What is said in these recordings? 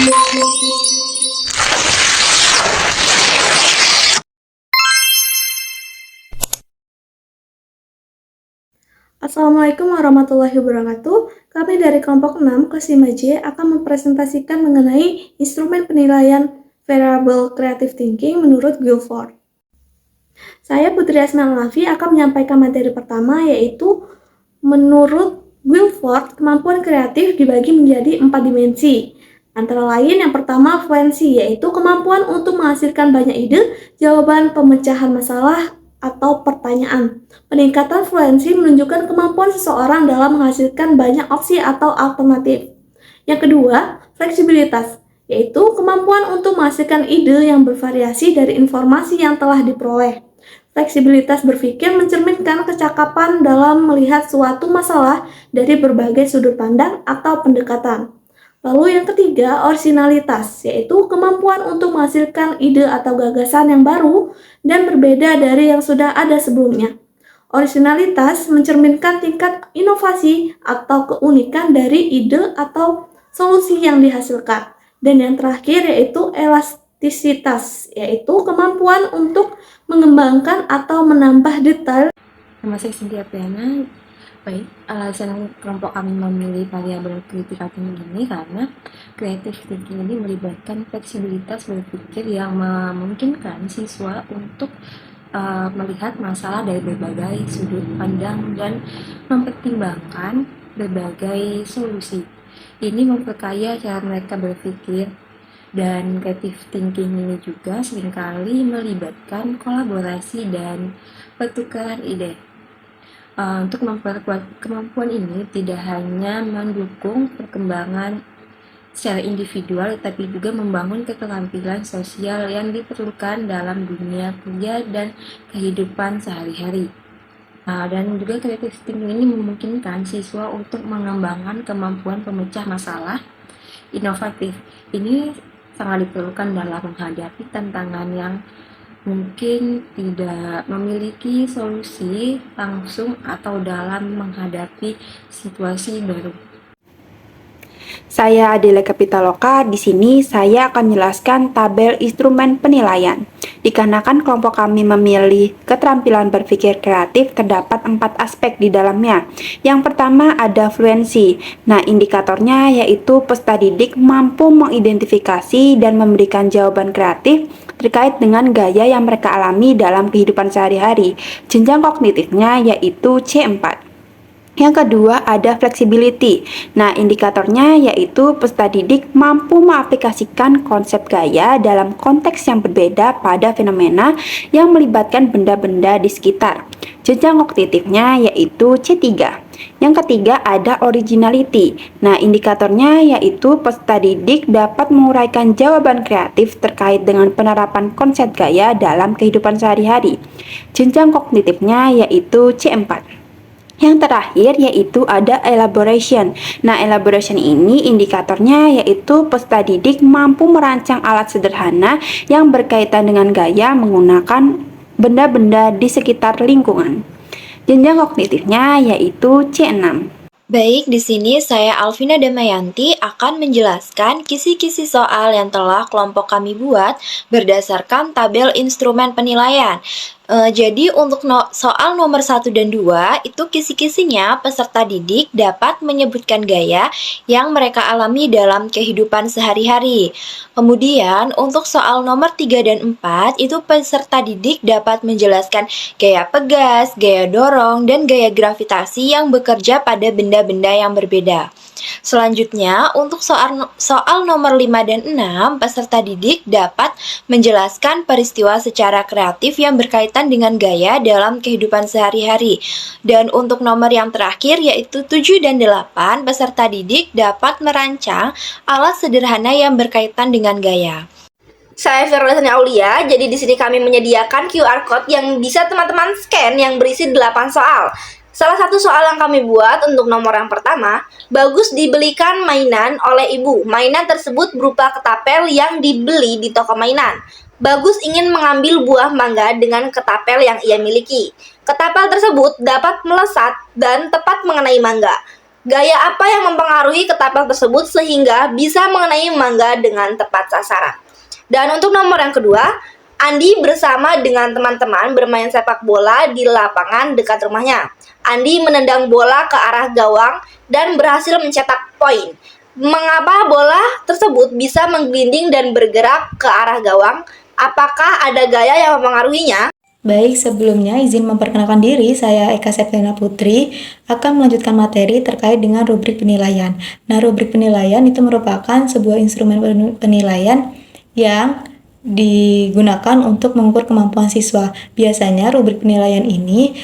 Assalamualaikum warahmatullahi wabarakatuh. Kami dari kelompok 6 kelas 5J akan mempresentasikan mengenai instrumen penilaian variable creative thinking menurut Guilford. Saya Putri Asma Alafi akan menyampaikan materi pertama, yaitu menurut Guilford, kemampuan kreatif dibagi menjadi 4 dimensi. Antara lain, yang pertama fluency, yaitu kemampuan untuk menghasilkan banyak ide, jawaban, pemecahan masalah, atau pertanyaan. Peningkatan fluency menunjukkan kemampuan seseorang dalam menghasilkan banyak opsi atau alternatif. Yang kedua, fleksibilitas, yaitu kemampuan untuk menghasilkan ide yang bervariasi dari informasi yang telah diperoleh. Fleksibilitas berpikir mencerminkan kecakapan dalam melihat suatu masalah dari berbagai sudut pandang atau pendekatan. Lalu yang ketiga, orisinalitas, yaitu kemampuan untuk menghasilkan ide atau gagasan yang baru dan berbeda dari yang sudah ada sebelumnya. Orisinalitas mencerminkan tingkat inovasi atau keunikan dari ide atau solusi yang dihasilkan. Dan yang terakhir yaitu elastisitas, yaitu kemampuan untuk mengembangkan atau menambah detail. Nama saya Cynthia Piana. Baik, alasan kelompok kami memilih variabel critical thinking ini karena creative thinking ini melibatkan fleksibilitas berpikir yang memungkinkan siswa untuk melihat masalah dari berbagai sudut pandang dan mempertimbangkan berbagai solusi. Ini memperkaya cara mereka berpikir, dan creative thinking ini juga seringkali melibatkan kolaborasi dan pertukaran ide. Untuk memperkuat kemampuan ini tidak hanya mendukung perkembangan secara individual, tapi juga membangun keterampilan sosial yang diperlukan dalam dunia kerja dan kehidupan sehari-hari. Dan juga creative thinking ini memungkinkan siswa untuk mengembangkan kemampuan pemecah masalah inovatif. Ini sangat diperlukan dalam menghadapi tantangan yang mungkin tidak memiliki solusi langsung atau dalam menghadapi situasi baru. Saya Adela Kapitaloka. Di sini saya akan menjelaskan tabel instrumen penilaian. Dikarenakan kelompok kami memilih keterampilan berpikir kreatif, terdapat 4 aspek di dalamnya. Yang pertama ada fluency. Nah, indikatornya yaitu peserta didik mampu mengidentifikasi dan memberikan jawaban kreatif terkait dengan gaya yang mereka alami dalam kehidupan sehari-hari. Jenjang kognitifnya yaitu C4. Yang kedua ada flexibility. Nah, indikatornya yaitu peserta didik mampu mengaplikasikan konsep gaya dalam konteks yang berbeda pada fenomena yang melibatkan benda-benda di sekitar. Jenjang kognitifnya yaitu C3. Yang ketiga ada originality. Nah, indikatornya yaitu peserta didik dapat menguraikan jawaban kreatif terkait dengan penerapan konsep gaya dalam kehidupan sehari-hari. Jenjang kognitifnya yaitu C4. Yang terakhir yaitu ada elaboration. Nah, elaboration ini indikatornya yaitu peserta didik mampu merancang alat sederhana yang berkaitan dengan gaya menggunakan benda-benda di sekitar lingkungan. Jenjang kognitifnya yaitu C6. Baik, di sini saya Alvina Damayanti akan menjelaskan kisi-kisi soal yang telah kelompok kami buat berdasarkan tabel instrumen penilaian. Jadi untuk soal nomor 1 dan 2 itu kisi-kisinya peserta didik dapat menyebutkan gaya yang mereka alami dalam kehidupan sehari-hari. Kemudian untuk soal nomor 3 dan 4 itu peserta didik dapat menjelaskan gaya pegas, gaya dorong, dan gaya gravitasi yang bekerja pada benda-benda yang berbeda. Selanjutnya, untuk soal nomor 5 dan 6, peserta didik dapat menjelaskan peristiwa secara kreatif yang berkaitan dengan gaya dalam kehidupan sehari-hari. Dan untuk nomor yang terakhir yaitu 7 dan 8, peserta didik dapat merancang alat sederhana yang berkaitan dengan gaya. Saya Firdausani Aulia, jadi di sini kami menyediakan QR code yang bisa teman-teman scan yang berisi 8 soal. Salah satu soal yang kami buat untuk nomor yang pertama, Bagus dibelikan mainan oleh ibu. Mainan tersebut berupa ketapel yang dibeli di toko mainan. Bagus ingin mengambil buah mangga dengan ketapel yang ia miliki. Ketapel tersebut dapat melesat dan tepat mengenai mangga. Gaya apa yang mempengaruhi ketapel tersebut sehingga bisa mengenai mangga dengan tepat sasaran? Dan untuk nomor yang kedua, Andi bersama dengan teman-teman bermain sepak bola di lapangan dekat rumahnya. Andi menendang bola ke arah gawang dan berhasil mencetak poin. Mengapa bola tersebut bisa menggelinding dan bergerak ke arah gawang? Apakah ada gaya yang mempengaruhinya? Baik, sebelumnya izin memperkenalkan diri, saya Eka Septiana Putri akan melanjutkan materi terkait dengan rubrik penilaian. Nah, rubrik penilaian itu merupakan sebuah instrumen penilaian yang digunakan untuk mengukur kemampuan siswa. Biasanya rubrik penilaian ini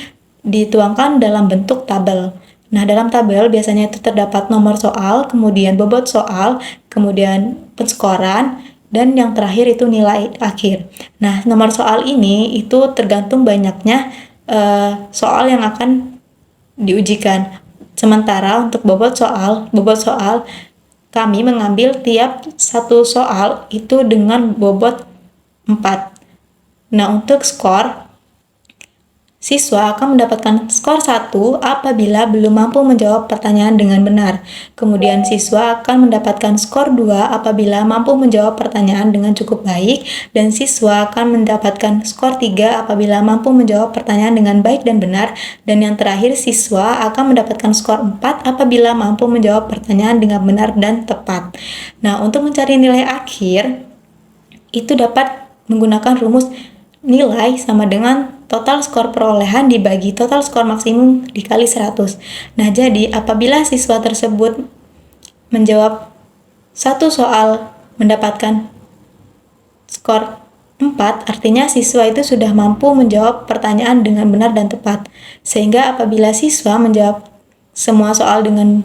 dituangkan dalam bentuk tabel. Nah, dalam tabel biasanya itu terdapat nomor soal, kemudian bobot soal, kemudian penskoran, dan yang terakhir itu nilai akhir. Nah, nomor soal ini itu tergantung banyaknya soal yang akan diujikan. Sementara untuk bobot soal kami mengambil tiap satu soal itu dengan bobot 4. Nah, untuk skor, siswa akan mendapatkan skor 1 apabila belum mampu menjawab pertanyaan dengan benar. Kemudian siswa akan mendapatkan skor 2 apabila mampu menjawab pertanyaan dengan cukup baik, dan siswa akan mendapatkan skor 3 apabila mampu menjawab pertanyaan dengan baik dan benar, dan yang terakhir siswa akan mendapatkan skor 4 apabila mampu menjawab pertanyaan dengan benar dan tepat. Nah, untuk mencari nilai akhir itu dapat menggunakan rumus nilai sama dengan total skor perolehan dibagi total skor maksimum dikali 100. Nah, jadi apabila siswa tersebut menjawab satu soal mendapatkan skor 4, artinya siswa itu sudah mampu menjawab pertanyaan dengan benar dan tepat. Sehingga apabila siswa menjawab semua soal dengan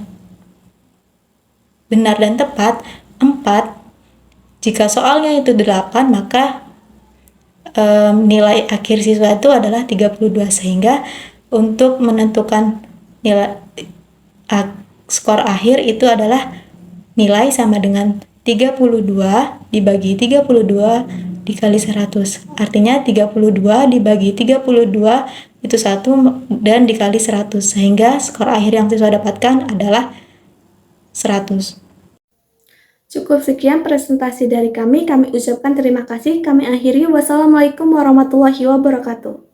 benar dan tepat, 4, jika soalnya itu 8, maka nilai akhir siswa itu adalah 32, sehingga untuk menentukan nilai skor akhir itu adalah nilai sama dengan 32 dibagi 32 dikali 100. Artinya 32 dibagi 32 itu 1 dan dikali 100, sehingga skor akhir yang siswa dapatkan adalah 100. Cukup sekian presentasi dari kami ucapkan terima kasih. Kami akhiri. Wassalamualaikum warahmatullahi wabarakatuh.